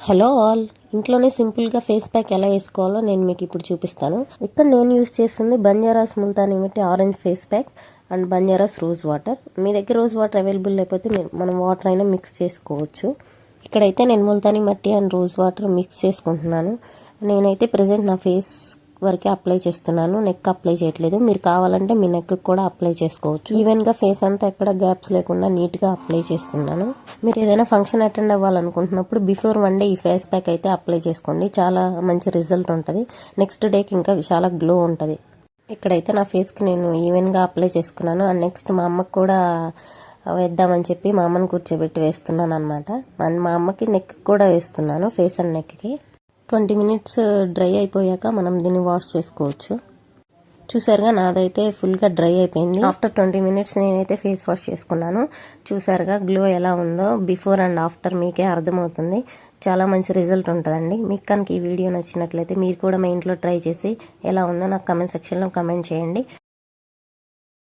Hello all, ఇంట్లోనే సింపుల్గా face pack ఎలా వేసుకోవాలో నేను మీకు ఇప్పుడు చూపిస్తాను. ఇక్కడ నేను యూజ్ చేస్తుంది Banjaras Multani mitti orange face pack and Banjaras rose water. మీ దగ్గర రోజ్ వాటర్ అవైలబుల్ లేకపోతే మనం వాటర్ అయినా మిక్స్ చేసుకోవచ్చు. ఇక్కడైతే నేను ముల్తానీ మట్టి అండ్ రోజ్ వాటర్ మిక్స్ చేసుకుంటున్నాను. నేనైతే ప్రెసెంట్ నా ఫేస్ వరకే అప్లై చేస్తున్నాను, నెక్ అప్లై చేయట్లేదు. మీరు కావాలంటే మీ నెక్ కూడా అప్లై చేసుకోవచ్చు. ఈవెన్గా ఫేస్ అంతా ఎక్కడ గ్యాప్స్ లేకుండా నీట్గా అప్లై చేసుకున్నాను. మీరు ఏదైనా ఫంక్షన్ అటెండ్ అవ్వాలనుకుంటున్నప్పుడు బిఫోర్ 1 డే ఈ ఫేస్ ప్యాక్ అయితే అప్లై చేసుకోండి. చాలా మంచి రిజల్ట్ ఉంటుంది. నెక్స్ట్ డేకి ఇంకా చాలా గ్లో ఉంటుంది. ఇక్కడైతే నా ఫేస్కి నేను ఈవెన్గా అప్లై చేసుకున్నాను. అండ్ నెక్స్ట్ మా అమ్మకు కూడా వేద్దామని చెప్పి మా అమ్మని కూర్చోబెట్టి వేస్తున్నాను అనమాట. అండ్ మా అమ్మకి నెక్ కూడా వేస్తున్నాను, ఫేస్ అండ్ నెక్కి. 20 మినిట్స్ డ్రై అయిపోయాక మనం దీన్ని వాష్ చేసుకోవచ్చు. చూసారుగా నాదైతే ఫుల్గా డ్రై అయిపోయింది. ఆఫ్టర్ 20 మినిట్స్ నేనైతే ఫేస్ వాష్ చేసుకున్నాను. చూసారుగా గ్లో ఎలా ఉందో, బిఫోర్ అండ్ ఆఫ్టర్ మీకే అర్థమవుతుంది. చాలా మంచి రిజల్ట్ ఉంటుందండి. మీకు కనుక ఈ వీడియో నచ్చినట్లయితే మీరు కూడా మా ఇంట్లో ట్రై చేసి ఎలా ఉందో నాకు కమెంట్ సెక్షన్లో కమెంట్ చేయండి.